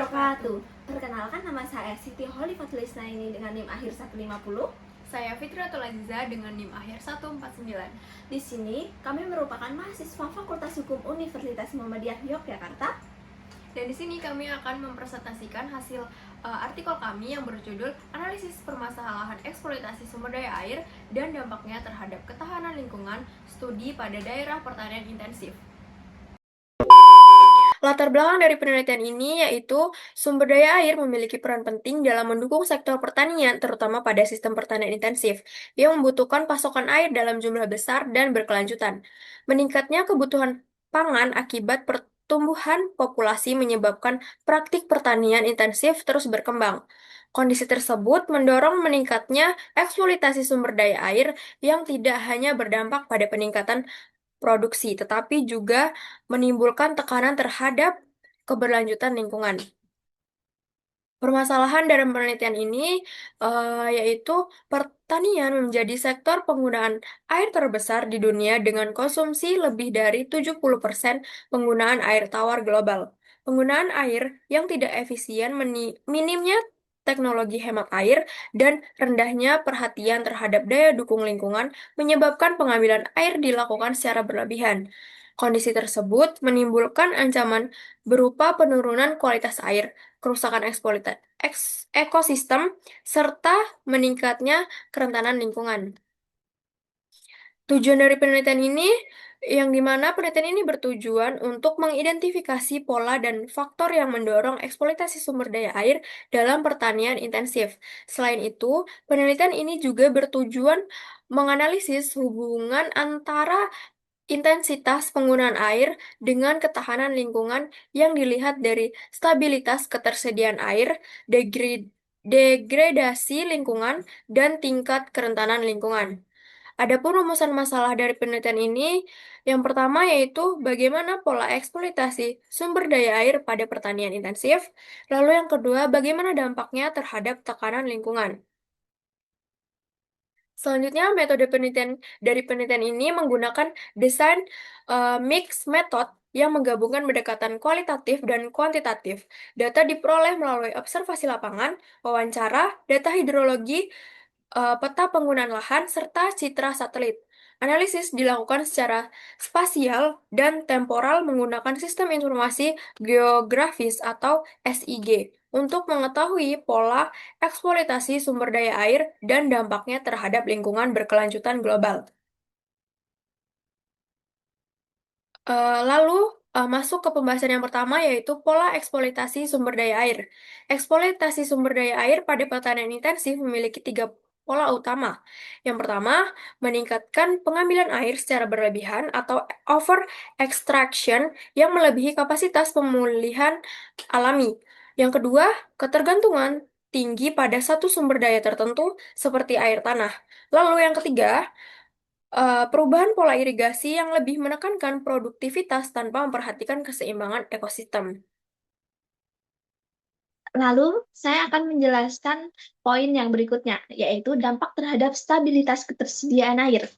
wabarakatuh. Perkenalkan, nama saya Siti Holly Fatulisna ini dengan NIM akhir 150. Saya Fitriatul Aziza dengan NIM akhir 149. Di sini kami merupakan mahasiswa Fakultas Hukum Universitas Muhammadiyah Yogyakarta. Dan di sini kami akan mempresentasikan hasil artikel kami yang berjudul Analisis Permasalahan Eksploitasi Sumber Daya Air dan Dampaknya Terhadap Ketahanan Lingkungan, Studi pada Daerah Pertanian Intensif. Latar belakang dari penelitian ini yaitu sumber daya air memiliki peran penting dalam mendukung sektor pertanian, terutama pada sistem pertanian intensif, yang membutuhkan pasokan air dalam jumlah besar dan berkelanjutan. Meningkatnya kebutuhan pangan akibat pertumbuhan populasi menyebabkan praktik pertanian intensif terus berkembang. Kondisi tersebut mendorong meningkatnya eksploitasi sumber daya air yang tidak hanya berdampak pada peningkatan produksi, tetapi juga menimbulkan tekanan terhadap keberlanjutan lingkungan. Permasalahan dalam penelitian ini yaitu pertanian menjadi sektor penggunaan air terbesar di dunia dengan konsumsi lebih dari 70% penggunaan air tawar global. Penggunaan air yang tidak efisien, minimnya teknologi hemat air, dan rendahnya perhatian terhadap daya dukung lingkungan menyebabkan pengambilan air dilakukan secara berlebihan. Kondisi tersebut menimbulkan ancaman berupa penurunan kualitas air, kerusakan ekosistem, serta meningkatnya kerentanan lingkungan. Tujuan dari penelitian ini, yang dimana penelitian ini bertujuan untuk mengidentifikasi pola dan faktor yang mendorong eksploitasi sumber daya air dalam pertanian intensif. Selain itu, penelitian ini juga bertujuan menganalisis hubungan antara intensitas penggunaan air dengan ketahanan lingkungan yang dilihat dari stabilitas ketersediaan air, degradasi lingkungan, dan tingkat kerentanan lingkungan. Adapun rumusan masalah dari penelitian ini, yang pertama yaitu bagaimana pola eksploitasi sumber daya air pada pertanian intensif, lalu yang kedua bagaimana dampaknya terhadap tekanan lingkungan. Selanjutnya, metode penelitian ini menggunakan desain mix method yang menggabungkan pendekatan kualitatif dan kuantitatif. Data diperoleh melalui observasi lapangan, wawancara, data hidrologi, peta penggunaan lahan, serta citra satelit. Analisis dilakukan secara spasial dan temporal menggunakan sistem informasi geografis atau SIG untuk mengetahui pola eksploitasi sumber daya air dan dampaknya terhadap lingkungan berkelanjutan global. Lalu masuk ke pembahasan yang pertama yaitu pola eksploitasi sumber daya air. Eksploitasi sumber daya air pada pertanian intensif memiliki tiga pola utama. Yang pertama, meningkatkan pengambilan air secara berlebihan atau over extraction yang melebihi kapasitas pemulihan alami. Yang kedua, ketergantungan tinggi pada satu sumber daya tertentu seperti air tanah. Lalu yang ketiga, perubahan pola irigasi yang lebih menekankan produktivitas tanpa memperhatikan keseimbangan ekosistem. Lalu, saya akan menjelaskan poin yang berikutnya, yaitu dampak terhadap stabilitas ketersediaan air.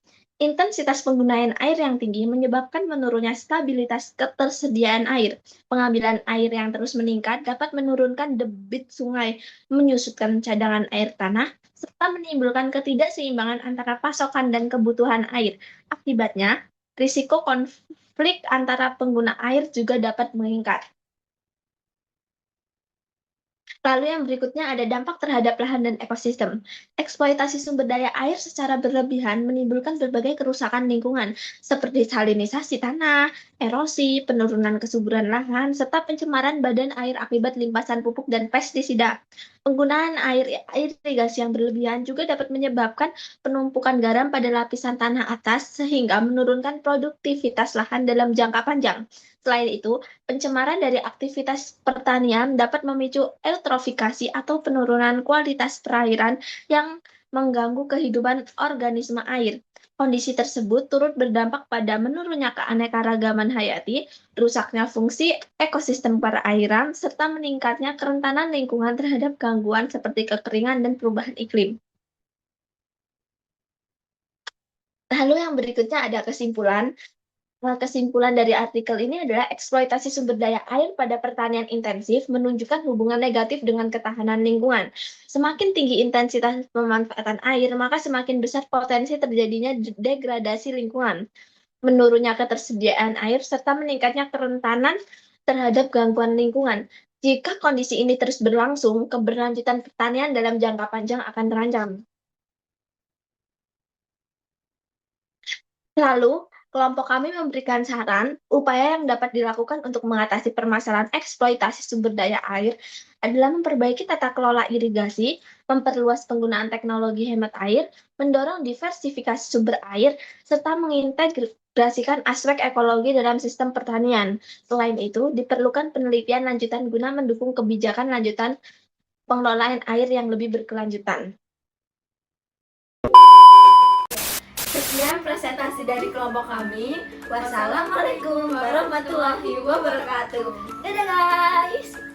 Intensitas penggunaan air yang tinggi menyebabkan menurunnya stabilitas ketersediaan air. Pengambilan air yang terus meningkat dapat menurunkan debit sungai, menyusutkan cadangan air tanah, serta menimbulkan ketidakseimbangan antara pasokan dan kebutuhan air. Akibatnya, risiko konflik antara pengguna air juga dapat meningkat. Lalu yang berikutnya ada dampak terhadap lahan dan ekosistem. Eksploitasi sumber daya air secara berlebihan menimbulkan berbagai kerusakan lingkungan, seperti salinisasi tanah, erosi, penurunan kesuburan lahan, serta pencemaran badan air akibat limpasan pupuk dan pestisida. Penggunaan air irigasi yang berlebihan juga dapat menyebabkan penumpukan garam pada lapisan tanah atas, sehingga menurunkan produktivitas lahan dalam jangka panjang. Selain itu, pencemaran dari aktivitas pertanian dapat memicu eutrofikasi atau penurunan kualitas perairan yang mengganggu kehidupan organisme air. Kondisi tersebut turut berdampak pada menurunnya keanekaragaman hayati, rusaknya fungsi ekosistem perairan, serta meningkatnya kerentanan lingkungan terhadap gangguan seperti kekeringan dan perubahan iklim. Lalu yang berikutnya ada kesimpulan. Kesimpulan dari artikel ini adalah eksploitasi sumber daya air pada pertanian intensif menunjukkan hubungan negatif dengan ketahanan lingkungan. Semakin tinggi intensitas pemanfaatan air, maka semakin besar potensi terjadinya degradasi lingkungan, menurunnya ketersediaan air, serta meningkatnya kerentanan terhadap gangguan lingkungan. Jika kondisi ini terus berlangsung, keberlanjutan pertanian dalam jangka panjang akan terancam. Lalu, kelompok kami memberikan saran upaya yang dapat dilakukan untuk mengatasi permasalahan eksploitasi sumber daya air adalah memperbaiki tata kelola irigasi, memperluas penggunaan teknologi hemat air, mendorong diversifikasi sumber air, serta mengintegrasikan aspek ekologi dalam sistem pertanian. Selain itu, diperlukan penelitian lanjutan guna mendukung kebijakan lanjutan pengelolaan air yang lebih berkelanjutan. Sekian presentasi dari kelompok kami. Wassalamualaikum warahmatullahi wabarakatuh. Dadah guys.